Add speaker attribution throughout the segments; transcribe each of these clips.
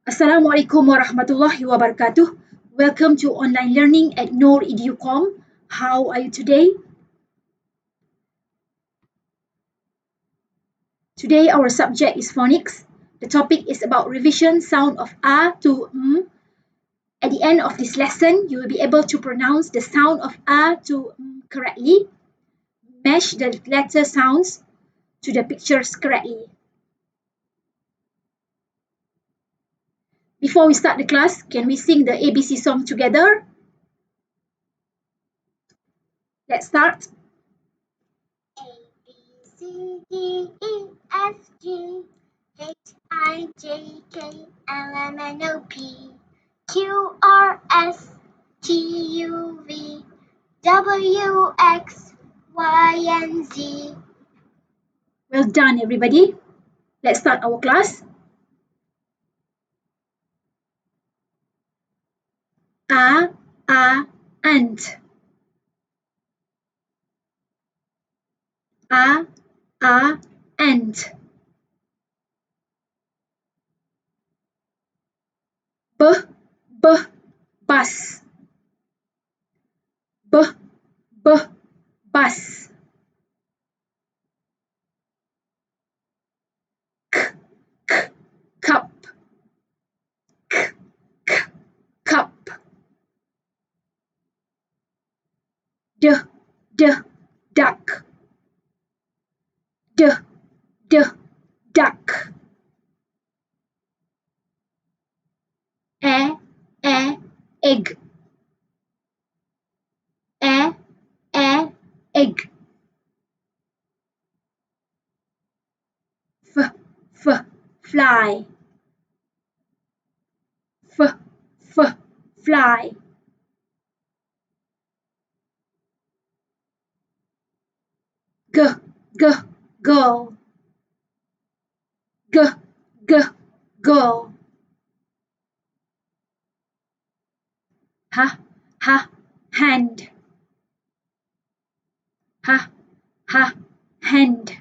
Speaker 1: Assalamu alaikum warahmatullahi wabarakatuh. Welcome to online learning at NorEduCom. How are you today? Today our subject is phonics. The topic is about revision sound of A to M. At the end of this lesson, you will be able to pronounce the sound of A to M correctly. Match the letter sounds to the pictures correctly. Before we start the class, can we sing the ABC song together? Let's start.
Speaker 2: A, B, C, D, E, F, G, H, I, J, K, L, M, N, O, P, Q, R, S, T, U, V, W, X, Y, and Z.
Speaker 1: Well done, everybody. Let's start our class. Ant. Ant. Bus. Bus. Cup. Cup. Duck. Duck. Egg. Egg. Fly. Fly. Girl. Girl. Hand. Hand.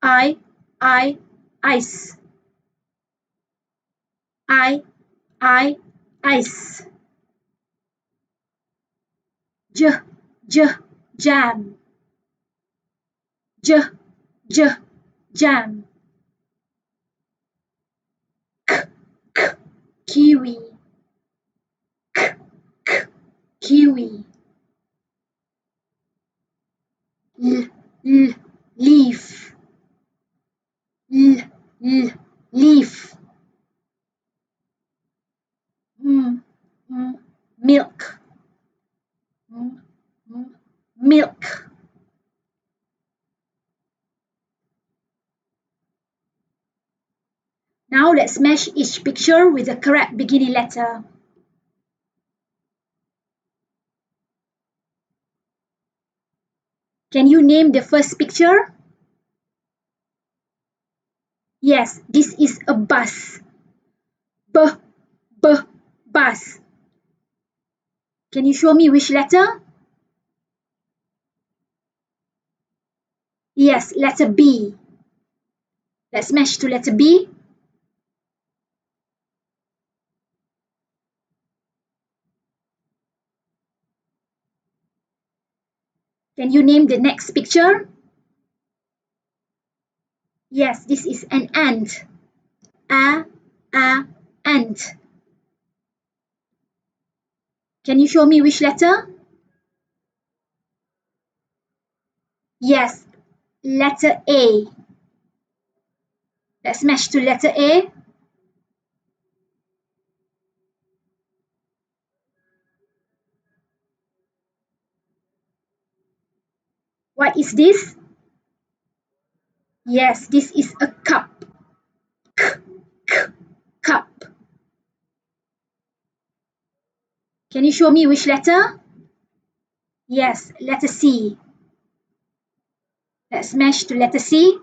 Speaker 1: Ice. Ice. Jam. Jam. Kiwi. Kiwi. Leaf. Leaf. Milk. Milk. Now let's match each picture with the correct beginning letter. Can you name the first picture? Yes, this is a bus. Bus. Can you show me which letter? Yes, letter B. Let's match to letter B. Can you name the next picture? Yes, this is an ant. Ant. Can you show me which letter? Yes, letter A. Let's match to letter A. What is this? Yes, this is a cup. Cup. Can you show me which letter? Yes, letter C. Let's match to letter C.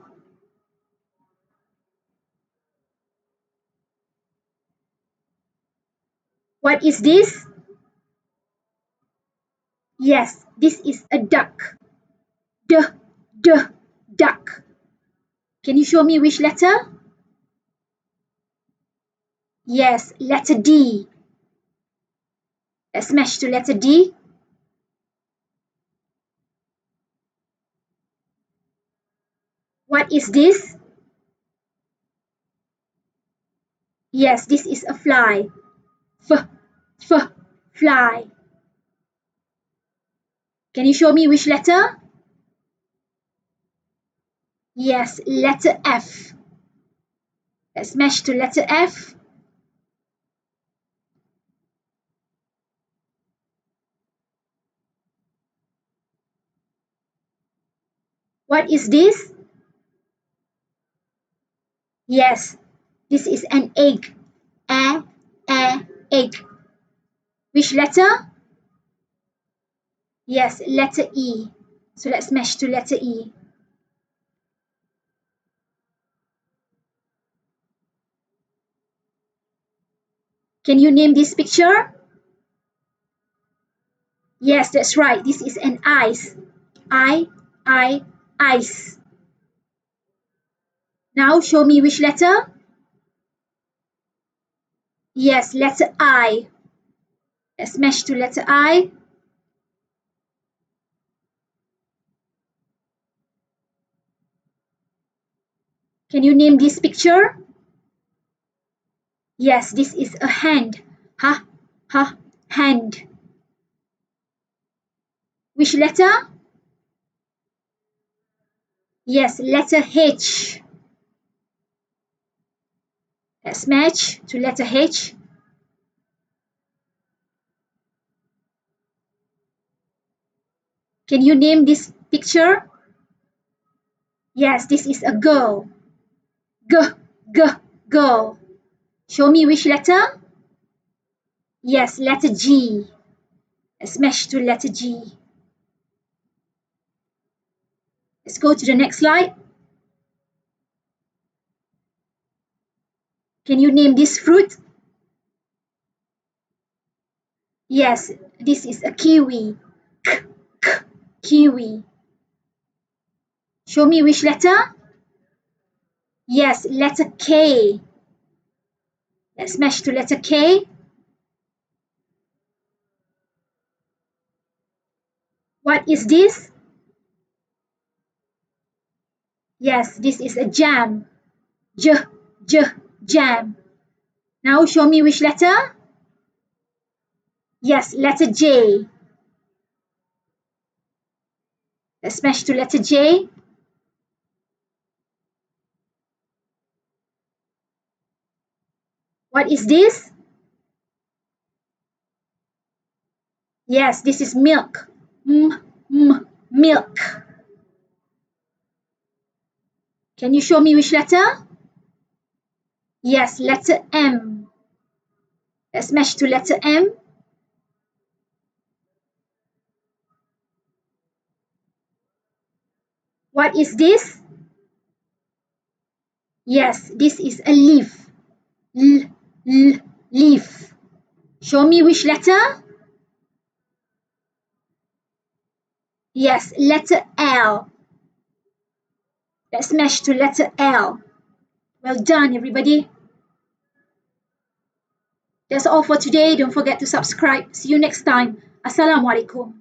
Speaker 1: What is this? Yes, this is a duck. Duck. Can you show me which letter? Yes, letter D. Let's smash to letter D. What is this? Yes, this is a fly. Fly. Can you show me which letter? Yes, letter F. Let's smash to letter F. What is this? Yes, this is an egg. Egg. Which letter? Yes, letter E. So let's smash to letter E. Can you name this picture? Yes, that's right. This is an ice. Ice. Now show me which letter? Yes, letter I. Let's smash to letter I. Can you name this picture? Yes, this is a hand. Hand. Which letter? Yes, letter H. Let's match to letter H. Can you name this picture? Yes, this is a girl. Girl. Show me which letter? Yes, letter G. Let's match to letter G. Let's go to the next slide. Can you name this fruit? Yes, this is a kiwi. Kiwi. Show me which letter? Yes, letter K. Let's smash to letter K. What is this? Yes, this is a jam. Jam. Now show me which letter? Yes, letter J. Let's smash to letter J. What is this? Yes, this is milk. Milk. Can you show me which letter? Yes, letter M. Let's smash to letter M. What is this? Yes, this is a leaf. Leaf. Show me which letter? Yes, letter L. Let's smash to letter L. Well done, everybody. That's all for today. Don't forget to subscribe. See you next time. Assalamu alaikum.